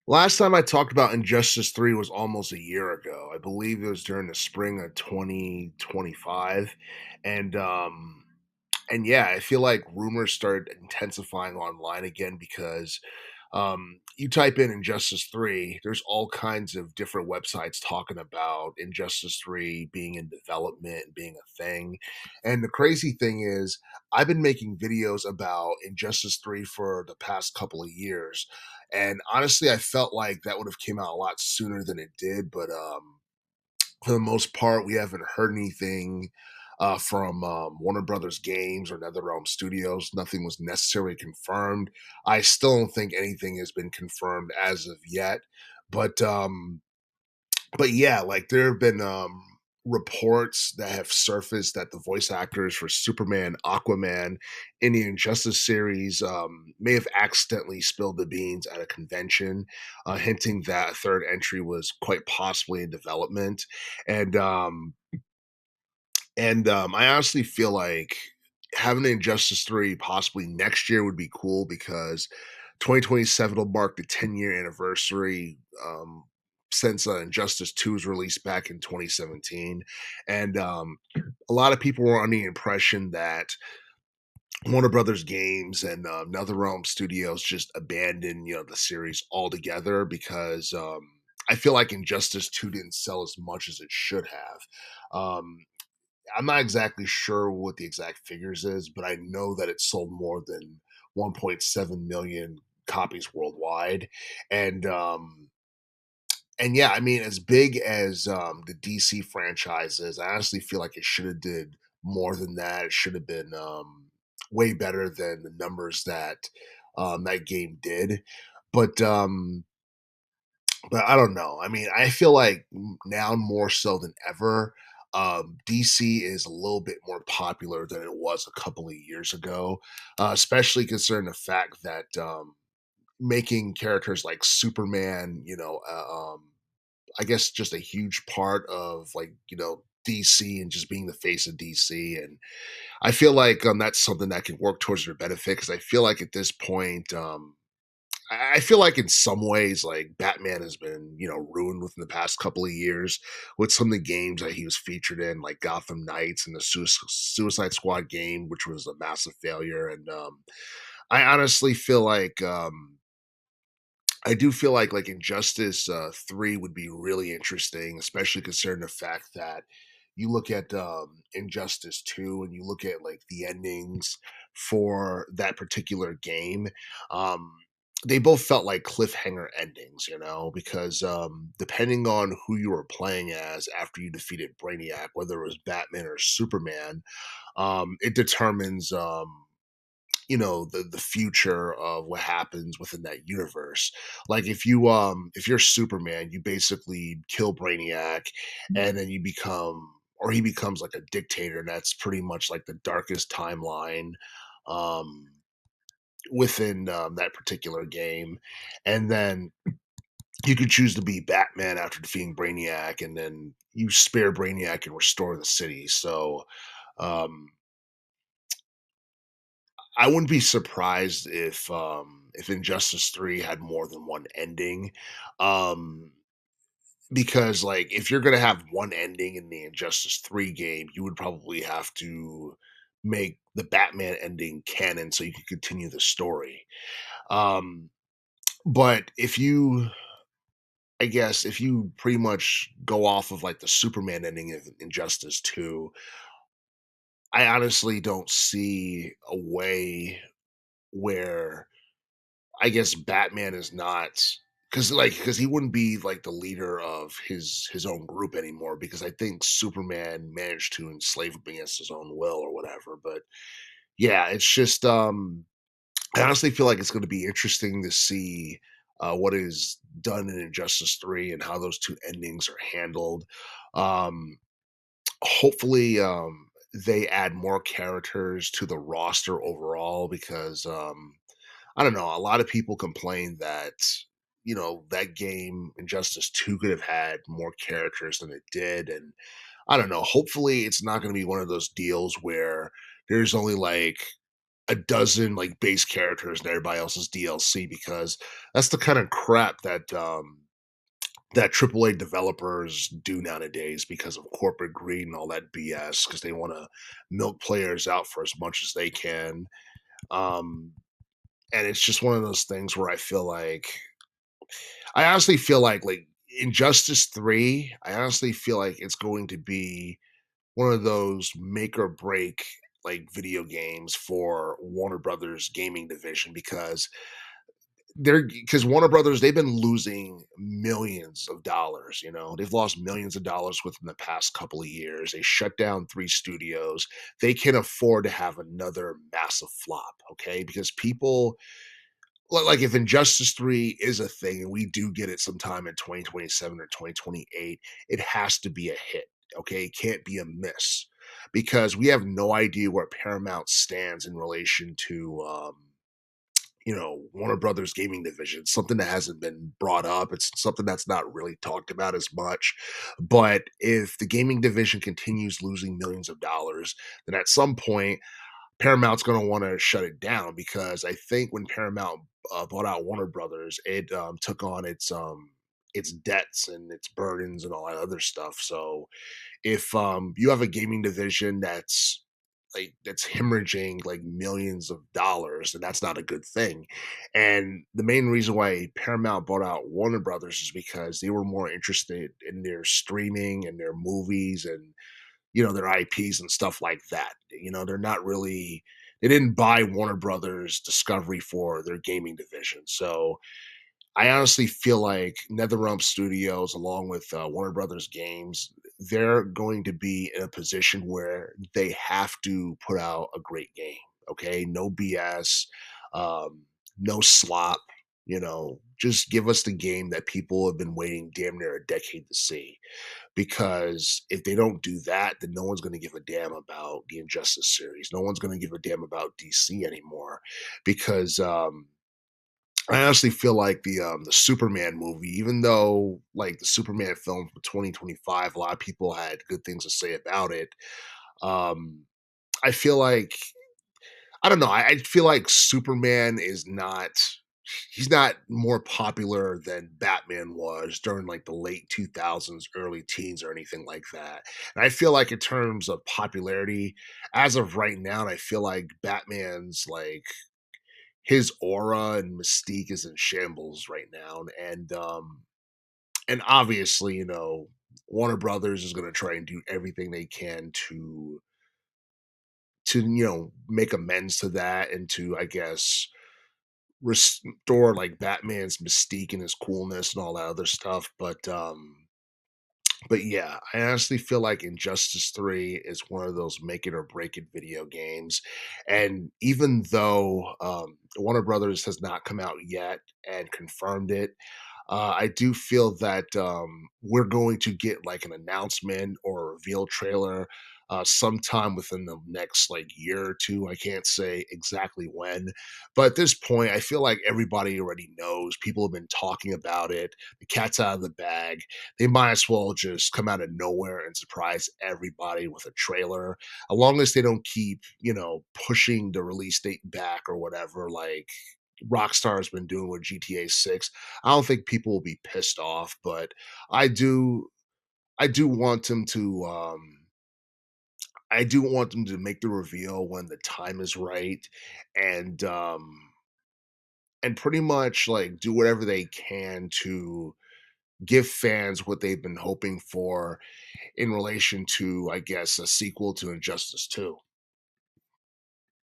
Last time I talked about Injustice 3 was almost a year ago. I believe it was during the spring of 2025. And yeah, I feel like rumors started intensifying online again because you type in Injustice 3, there's all kinds of different websites talking about Injustice 3 being in development and being a thing. And the crazy thing is, I've been making videos about Injustice 3 for the past couple of years. And honestly, I felt like that would have came out a lot sooner than it did, but for the most part, we haven't heard anything from Warner Brothers Games or NetherRealm Studios. Nothing was necessarily confirmed. I still don't think anything has been confirmed as of yet. But yeah, like there have been reports that have surfaced that the voice actors for Superman, Aquaman, in the Injustice series may have accidentally spilled the beans at a convention, hinting that a third entry was quite possibly in development. And I honestly feel like having Injustice 3 possibly next year would be cool because 2027 will mark the 10-year anniversary since Injustice 2 was released back in 2017. And a lot of people were under the impression that Warner Brothers Games and NetherRealm Studios just abandoned, the series altogether because I feel like Injustice 2 didn't sell as much as it should have. I'm not exactly sure what the exact figures is, but I know that it sold more than 1.7 million copies worldwide. And yeah, I mean, as big as the DC franchise is, I honestly feel like it should have did more than that. It should have been way better than the numbers that that game did. But I don't know. I mean, I feel like now more so than ever, DC is a little bit more popular than it was a couple of years ago, especially considering the fact that making characters like Superman, I guess just a huge part of like, DC and just being the face of DC. And I feel like that's something that can work towards their benefit because I feel like at this point, I feel like in some ways, like Batman has been, ruined within the past couple of years with some of the games that he was featured in, like Gotham Knights and the Suicide Squad game, which was a massive failure. And I honestly feel like I do feel like Injustice 3 would be really interesting, especially considering the fact that you look at Injustice 2 and you look at like the endings for that particular game. Um, they both felt like cliffhanger endings, because depending on who you were playing as after you defeated Brainiac, whether it was Batman or Superman, it determines the future of what happens within that universe. Like if you're Superman, you basically kill Brainiac and then you become or he becomes like a dictator, and that's pretty much like the darkest timeline um within that particular game. And then you could choose to be Batman after defeating Brainiac, and then you spare Brainiac and restore the city. So um I wouldn't be surprised if Injustice 3 had more than one ending. Um, because like if you're gonna have one ending in the Injustice 3 game, you would probably have to make the Batman ending canon so you can continue the story. Um, but I guess if you pretty much go off of like the Superman ending of Injustice 2, I honestly don't see a way where I guess Batman is not because he wouldn't be like the leader of his own group anymore because I think Superman managed to enslave him against his own will or whatever. But yeah, it's just I honestly feel like it's going to be interesting to see what is done in Injustice 3 and how those two endings are handled. Um, hopefully they add more characters to the roster overall because I don't know. A lot of people complain that, that game Injustice 2 could have had more characters than it did. And I don't know. Hopefully, it's not going to be one of those deals where there's only like a dozen like base characters and everybody else's DLC because that's the kind of crap that AAA developers do nowadays because of corporate greed and all that BS because they want to milk players out for as much as they can. Um, and it's just one of those things where I honestly feel like Injustice 3, I honestly feel like it's going to be one of those make or break like video games for Warner Brothers gaming division because Warner Brothers, they've been losing millions of dollars. They've lost millions of dollars within the past couple of years. They shut down 3 studios. They can afford to have another massive flop, okay? Because people like if Injustice 3 is a thing and we do get it sometime in 2027 or 2028, it has to be a hit. Okay. It can't be a miss because we have no idea where Paramount stands in relation to Warner Brothers gaming division, something that hasn't been brought up. It's something that's not really talked about as much. But if the gaming division continues losing millions of dollars, then at some point Paramount's going to want to shut it down because I think when Paramount bought out Warner Brothers, it took on its debts and its burdens and all that other stuff. So if you have a gaming division that's hemorrhaging like millions of dollars, and that's not a good thing. And the main reason why Paramount bought out Warner Brothers is because they were more interested in their streaming and their movies and their IPs and stuff like that. They're not really they didn't buy Warner Brothers Discovery for their gaming division. So I honestly feel like NetherRealm Studios, along with Warner Brothers Games, they're going to be in a position where they have to put out a great game. Okay, no BS, um, no slop. Just give us the game that people have been waiting damn near a decade to see because if they don't do that, then no one's going to give a damn about the Injustice series. No one's going to give a damn about DC anymore because I honestly feel like the Superman movie, even though like the Superman film from 2025, a lot of people had good things to say about it. Um, I feel like I don't know. I feel like Superman is not. He's not more popular than Batman was during like the late 2000s, early teens, or anything like that. And I feel like in terms of popularity, as of right now, and I feel like Batman's like his aura and mystique is in shambles right now. And obviously, Warner Brothers is going to try and do everything they can to make amends to that and to I guess restore like Batman's mystique and his coolness and all that other stuff. But yeah, I honestly feel like Injustice 3 is one of those make it or break it video games. And even though Warner Brothers has not come out yet and confirmed it, I do feel that we're going to get like an announcement or a reveal trailer sometime within the next like year or two. I can't say exactly when, but at this point, I feel like everybody already knows. People have been talking about it. The cat's out of the bag. They might as well just come out of nowhere and surprise everybody with a trailer, as long as they don't keep, pushing the release date back or whatever. Like Rockstar has been doing with GTA 6. I don't think people will be pissed off, but I do I do want them to I do want them to make the reveal when the time is right and and pretty much like do whatever they can to give fans what they've been hoping for in relation to I guess a sequel to Injustice 2.